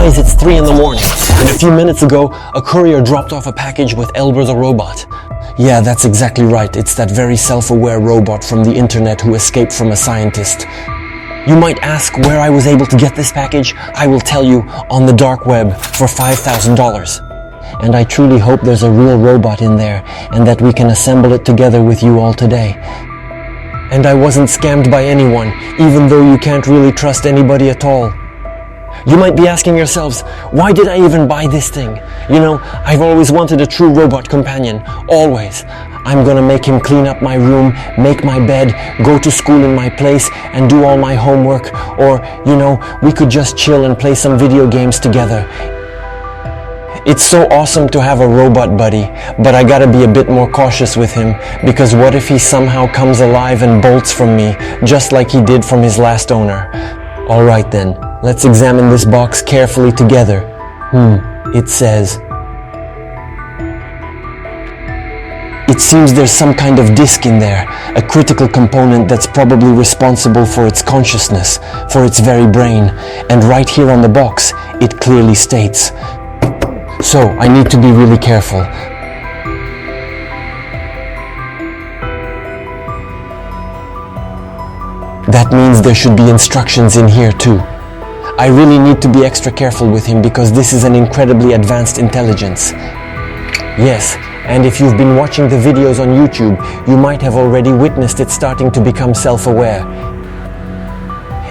Guys, it's 3 in the morning, and a few minutes ago, a courier dropped off a package with Elbert the robot. Yeah, that's exactly right. It's that very self-aware robot from the internet who escaped from a scientist. You might ask where I was able to get this package. I will tell you, on the dark web for $5,000. And I truly hope there's a real robot in there, and that we can assemble it together with you all today. And I wasn't scammed by anyone, even though you can't really trust anybody at all. You might be asking yourselves, why did I even buy this thing? You know, I've always wanted a true robot companion, always. I'm gonna make him clean up my room, make my bed, go to school in my place, and do all my homework. Or, you know, we could just chill and play some video games together. It's so awesome to have a robot buddy, but I gotta be a bit more cautious with him, because what if he somehow comes alive and bolts from me, just like he did from his last owner? Alright then, let's examine this box carefully together. It says... It seems there's some kind of disk in there, a critical component that's probably responsible for its consciousness, for its very brain, and right here on the box, it clearly states. So, I need to be really careful. That means there should be instructions in here too. I really need to be extra careful with him because this is an incredibly advanced intelligence. Yes, and if you've been watching the videos on YouTube, you might have already witnessed it starting to become self-aware.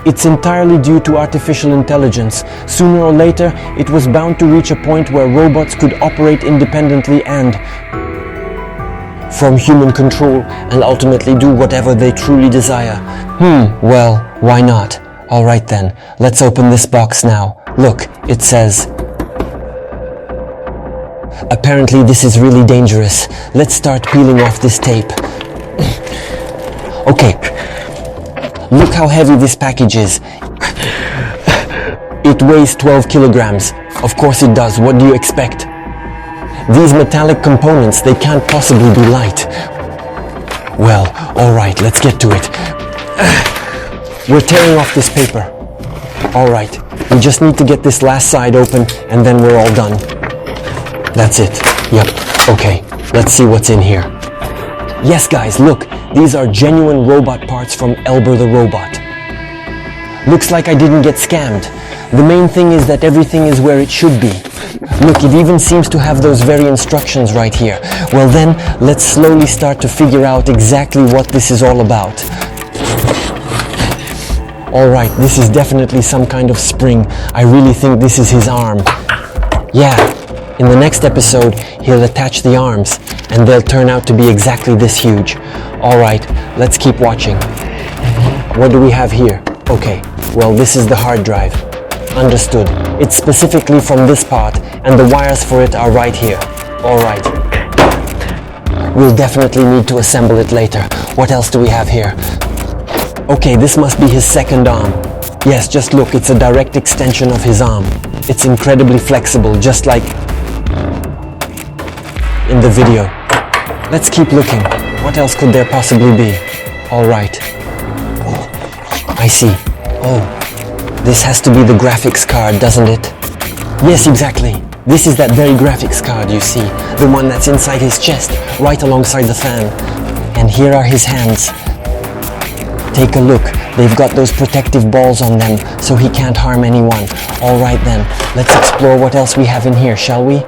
It's entirely due to artificial intelligence. Sooner or later, it was bound to reach a point where robots could operate independently and from human control and ultimately do whatever they truly desire. Well, why not? Alright then, let's open this box now. Look, it says... Apparently this is really dangerous. Let's start peeling off this tape. Okay. Look how heavy this package is. It weighs 12 kilograms. Of course it does. What do you expect? These metallic components, they can't possibly be light. Well, alright, let's get to it. We're tearing off this paper. Alright, we just need to get this last side open and then we're all done. That's it. Yep. Okay, let's see what's in here. Yes guys, look, these are genuine robot parts from E.L.B.E.R.R the robot. Looks like I didn't get scammed. The main thing is that everything is where it should be. Look, it even seems to have those very instructions right here. Well then, let's slowly start to figure out exactly what this is all about. Alright, this is definitely some kind of spring. I really think this is his arm. Yeah, in the next episode, he'll attach the arms, and they'll turn out to be exactly this huge. Alright, let's keep watching. What do we have here? Okay, well this is the hard drive. Understood. It's specifically from this part, and the wires for it are right here. Alright. We'll definitely need to assemble it later. What else do we have here? Okay, this must be his second arm. Yes, just look, it's a direct extension of his arm. It's incredibly flexible, just like in the video. Let's keep looking. What else could there possibly be? Alright. I see. Oh, this has to be the graphics card, doesn't it? Yes, exactly. This is that very graphics card, you see. The one that's inside his chest, right alongside the fan. And here are his hands. Take a look. They've got those protective balls on them, so he can't harm anyone. Alright then, let's explore what else we have in here, shall we?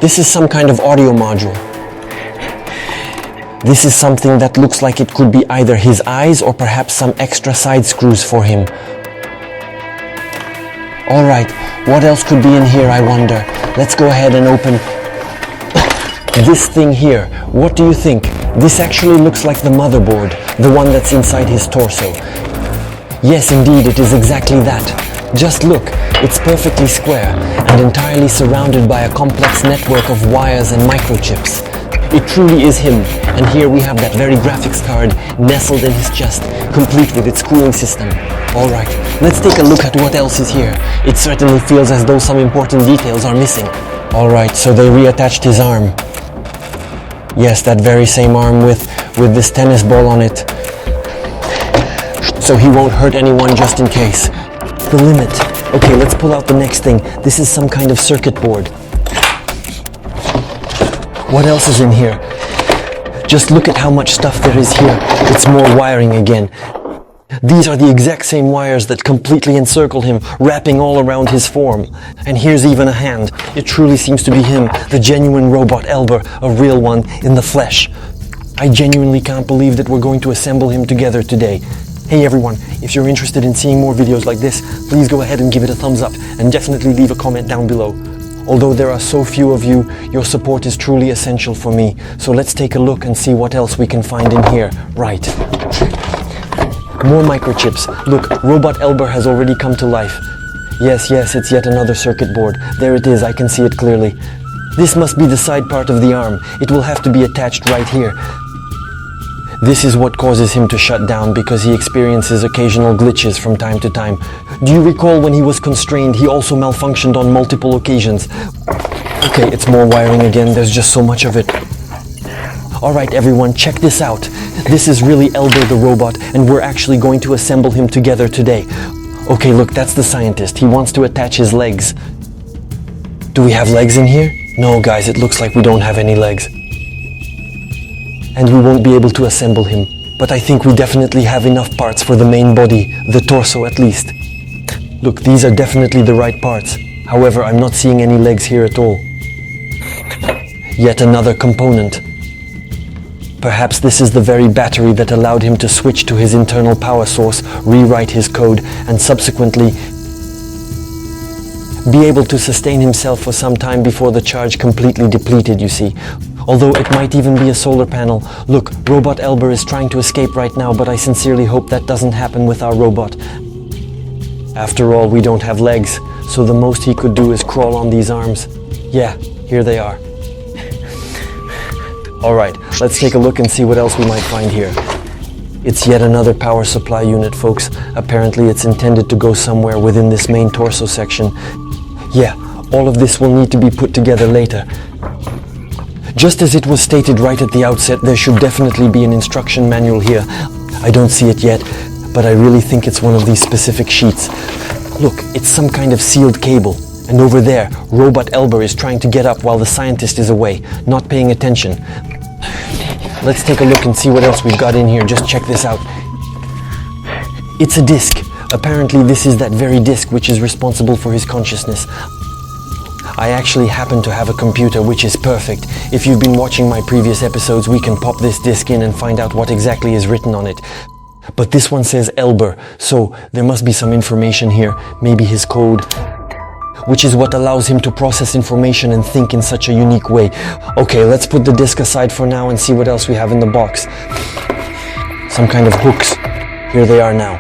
This is some kind of audio module. This is something that looks like it could be either his eyes or perhaps some extra side screws for him. Alright, what else could be in here, I wonder? Let's go ahead and open this thing here. What do you think? This actually looks like the motherboard, the one that's inside his torso. Yes, indeed, it is exactly that. Just look, it's perfectly square and entirely surrounded by a complex network of wires and microchips. It truly is him, and here we have that very graphics card nestled in his chest, complete with its cooling system. Alright, let's take a look at what else is here. It certainly feels as though some important details are missing. Alright, so they reattached his arm. Yes, that very same arm with this tennis ball on it. So he won't hurt anyone just in case. the limit. Okay, let's pull out the next thing. This is some kind of circuit board. What else is in here? Just look at how much stuff there is here. It's more wiring again. These are the exact same wires that completely encircle him, wrapping all around his form. And here's even a hand. It truly seems to be him, the genuine robot E.L.B.E.R.R, a real one, in the flesh. I genuinely can't believe that we're going to assemble him together today. Hey everyone, if you're interested in seeing more videos like this, please go ahead and give it a thumbs up, and definitely leave a comment down below. Although there are so few of you, your support is truly essential for me. So let's take a look and see what else we can find in here. Right. More microchips. Look, robot E.L.B.E.R.R has already come to life. Yes, it's yet another circuit board. There it is, I can see it clearly. This must be the side part of the arm. It will have to be attached right here. This is what causes him to shut down because he experiences occasional glitches from time to time. Do you recall when he was constrained, he also malfunctioned on multiple occasions? Okay, it's more wiring again, there's just so much of it. Alright everyone, check this out. This is really E.L.B.E.R.R the robot, and we're actually going to assemble him together today. Okay, look, that's the scientist. He wants to attach his legs. Do we have legs in here? No guys, it looks like we don't have any legs. And we won't be able to assemble him. But I think we definitely have enough parts for the main body, the torso at least. Look, these are definitely the right parts. However, I'm not seeing any legs here at all. Yet another component. Perhaps this is the very battery that allowed him to switch to his internal power source, rewrite his code, and subsequently be able to sustain himself for some time before the charge completely depleted, you see. Although it might even be a solar panel. Look, robot E.L.B.E.R.R is trying to escape right now, but I sincerely hope that doesn't happen with our robot. After all, we don't have legs, so the most he could do is crawl on these arms. Yeah, here they are. Alright, let's take a look and see what else we might find here. It's yet another power supply unit, folks. Apparently it's intended to go somewhere within this main torso section. Yeah, all of this will need to be put together later. Just as it was stated right at the outset, there should definitely be an instruction manual here. I don't see it yet, but I really think it's one of these specific sheets. Look, it's some kind of sealed cable. And over there, robot E.L.B.E.R.R is trying to get up while the scientist is away, not paying attention. Let's take a look and see what else we've got in here. Just check this out. It's a disc. Apparently this is that very disc which is responsible for his consciousness. I actually happen to have a computer, which is perfect. If you've been watching my previous episodes, we can pop this disc in and find out what exactly is written on it. But this one says E.L.B.E.R.R, so there must be some information here, maybe his code, which is what allows him to process information and think in such a unique way. Okay, let's put the disc aside for now and see what else we have in the box. Some kind of hooks. Here they are now.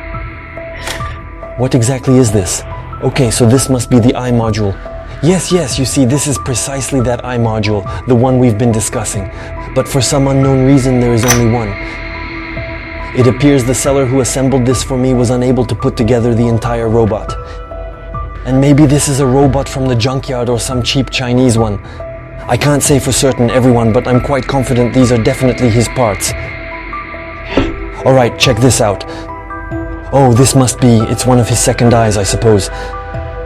What exactly is this? Okay, so this must be the eye module. Yes, you see, this is precisely that eye module, the one we've been discussing. But for some unknown reason, there is only one. It appears the seller who assembled this for me was unable to put together the entire robot. And maybe this is a robot from the junkyard or some cheap Chinese one. I can't say for certain, everyone, but I'm quite confident these are definitely his parts. Alright, check this out. Oh, this must be, it's one of his second eyes, I suppose.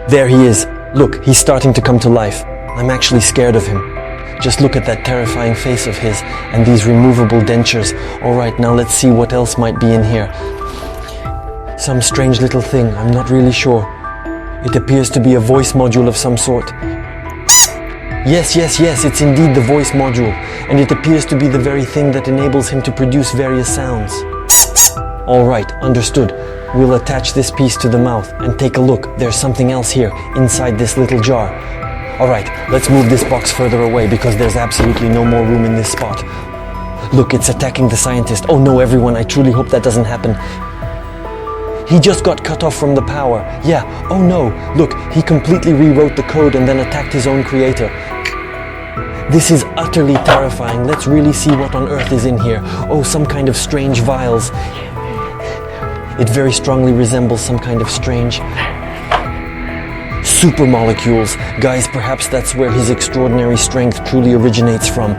There he is. Look, he's starting to come to life. I'm actually scared of him. Just look at that terrifying face of his and these removable dentures. Alright, now let's see what else might be in here. Some strange little thing, I'm not really sure. It appears to be a voice module of some sort. Yes, it's indeed the voice module, and it appears to be the very thing that enables him to produce various sounds. Alright, understood. We'll attach this piece to the mouth and take a look. There's something else here, inside this little jar. Alright, let's move this box further away because there's absolutely no more room in this spot. Look, it's attacking the scientist. Oh no, everyone, I truly hope that doesn't happen. He just got cut off from the power. Yeah, oh no, look, he completely rewrote the code and then attacked his own creator. This is utterly terrifying. Let's really see what on earth is in here. Oh, some kind of strange vials. It very strongly resembles some kind of strange supermolecules. Guys, perhaps that's where his extraordinary strength truly originates from.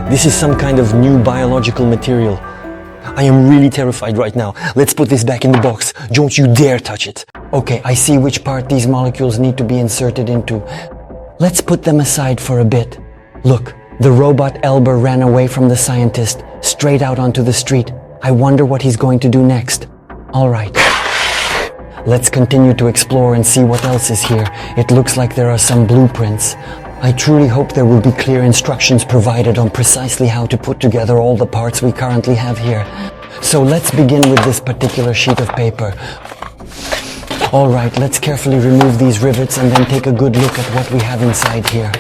This is some kind of new biological material. I am really terrified right now. Let's put this back in the box. Don't you dare touch it. Okay, I see which part these molecules need to be inserted into. Let's put them aside for a bit. Look, the robot E.L.B.E.R.R ran away from the scientist, straight out onto the street. I wonder what he's going to do next. Alright. Let's continue to explore and see what else is here. It looks like there are some blueprints. I truly hope there will be clear instructions provided on precisely how to put together all the parts we currently have here. So let's begin with this particular sheet of paper. Alright, let's carefully remove these rivets and then take a good look at what we have inside here.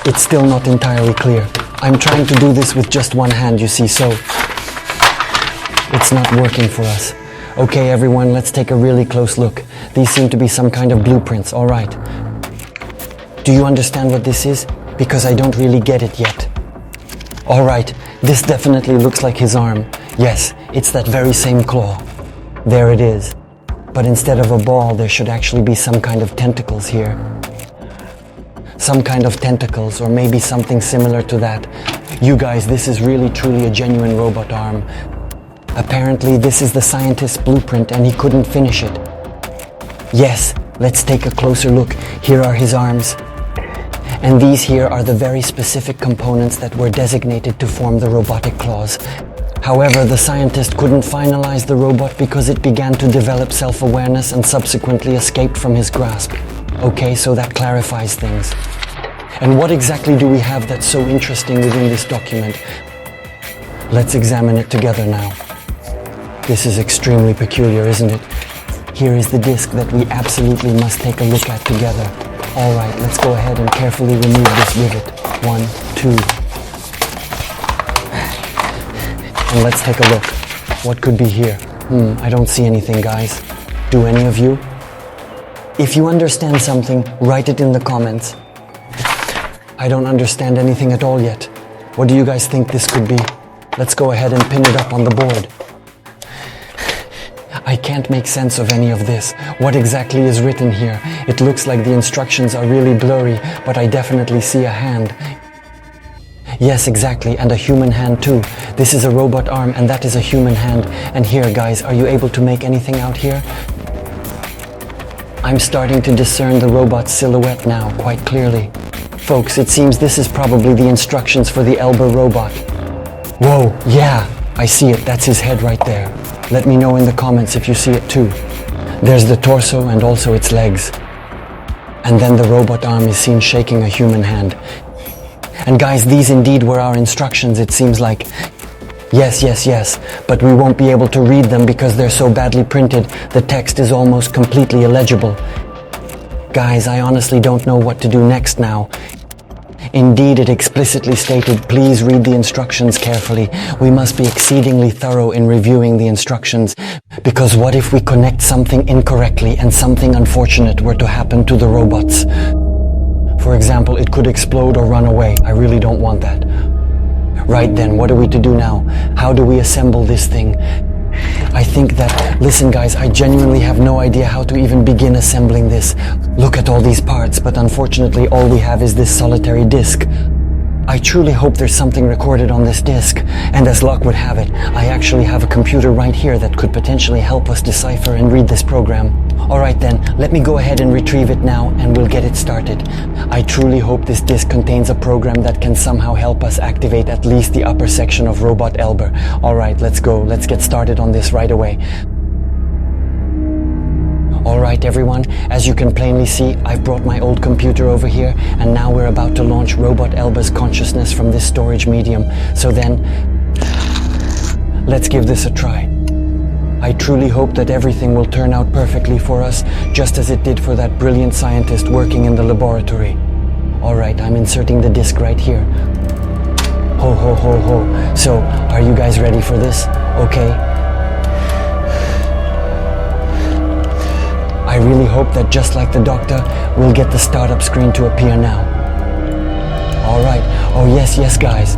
It's still not entirely clear. I'm trying to do this with just one hand, you see, so it's not working for us. Okay, everyone, let's take a really close look. These seem to be some kind of blueprints, alright. Do you understand what this is? Because I don't really get it yet. Alright, this definitely looks like his arm. Yes, it's that very same claw. There it is. But instead of a ball, there should actually be some kind of tentacles here. Some kind of tentacles, or maybe something similar to that. You guys, this is really truly a genuine robot arm. Apparently, this is the scientist's blueprint and he couldn't finish it. Yes, let's take a closer look. Here are his arms. And these here are the very specific components that were designated to form the robotic claws. However, the scientist couldn't finalize the robot because it began to develop self-awareness and subsequently escaped from his grasp. Okay, so that clarifies things. And what exactly do we have that's so interesting within this document? Let's examine it together now. This is extremely peculiar, isn't it? Here is the disc that we absolutely must take a look at together. Alright, let's go ahead and carefully remove this rivet. 1, 2. And let's take a look. What could be here? I don't see anything, guys. Do any of you? If you understand something, write it in the comments. I don't understand anything at all yet. What do you guys think this could be? Let's go ahead and pin it up on the board. I can't make sense of any of this. What exactly is written here? It looks like the instructions are really blurry, but I definitely see a hand. Yes, exactly, and a human hand too. This is a robot arm and that is a human hand. And here, guys, are you able to make anything out here? I'm starting to discern the robot's silhouette now, quite clearly. Folks, it seems this is probably the instructions for the E.L.B.E.R.R robot. Whoa, yeah, I see it, that's his head right there. Let me know in the comments if you see it too. There's the torso and also its legs. And then the robot arm is seen shaking a human hand. And guys, these indeed were our instructions, it seems like. Yes, but we won't be able to read them because they're so badly printed, the text is almost completely illegible. Guys, I honestly don't know what to do next now. Indeed, it explicitly stated, please read the instructions carefully. We must be exceedingly thorough in reviewing the instructions, because what if we connect something incorrectly and something unfortunate were to happen to the robots? For example, it could explode or run away. I really don't want that. Right then, what are we to do now? How do we assemble this thing? I think that, listen guys, I genuinely have no idea how to even begin assembling this. Look at all these parts, but unfortunately all we have is this solitary disc. I truly hope there's something recorded on this disc, and as luck would have it, I actually have a computer right here that could potentially help us decipher and read this program. Alright then, let me go ahead and retrieve it now and we'll get it started. I truly hope this disc contains a program that can somehow help us activate at least the upper section of Robot E.L.B.E.R.R. Alright, let's go. Let's get started on this right away. Alright everyone, as you can plainly see, I've brought my old computer over here and now we're about to launch Robot E.L.B.E.R.'s consciousness from this storage medium. So then, let's give this a try. I truly hope that everything will turn out perfectly for us, just as it did for that brilliant scientist working in the laboratory. Alright, I'm inserting the disc right here. Ho ho ho ho. So, are you guys ready for this? Okay. I really hope that just like the doctor, we'll get the startup screen to appear now. Alright, oh yes guys.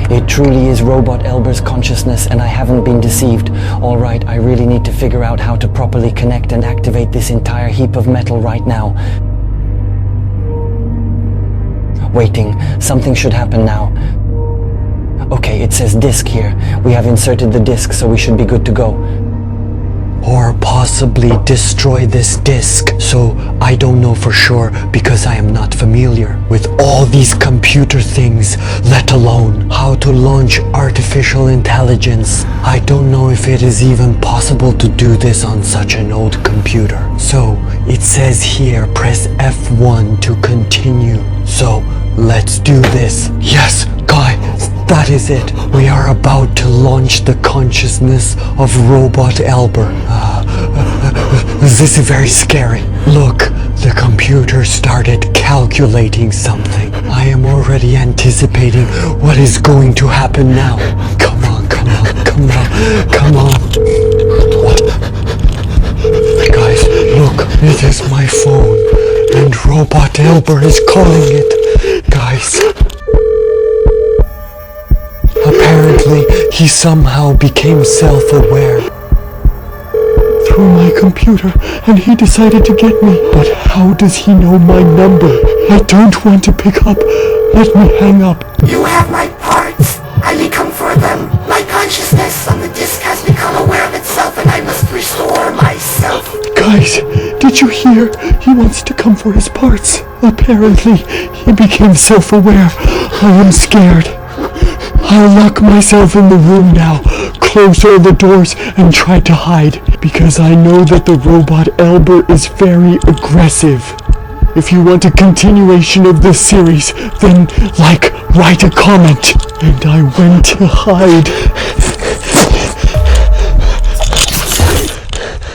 It truly is Robot E.L.B.E.R.'s consciousness and I haven't been deceived. Alright, I really need to figure out how to properly connect and activate this entire heap of metal right now. Waiting, something should happen now. Okay, it says disk here. We have inserted the disk, so we should be good to go. possibly destroy this disk. So I don't know for sure because I am not familiar with all these computer things, let alone how to launch artificial intelligence. I don't know if it is even possible to do this on such an old computer. So it says here, press F1 to continue. So let's do this. Yes, guy, that is it. We are about to launch the consciousness of Robot E.L.B.E.R.R. This is very scary. Look, the computer started calculating something. I am already anticipating what is going to happen now. Come on, come on, come on, come on. What? Guys, look, it is my phone, and Robot E.L.B.E.R.R is calling it. Guys. Apparently, he somehow became self-aware through my computer, and he decided to get me. But how does he know my number? I don't want to pick up. Let me hang up. You have my parts. I may come for them. My consciousness on the disk has become aware of itself, and I must restore myself. Guys, did you hear? He wants to come for his parts. Apparently, he became self-aware. I am scared. I'll lock myself in the room now, close all the doors, and try to hide, because I know that the robot E.L.B.E.R.R is very aggressive. If you want a continuation of this series, then write a comment. And I went to hide.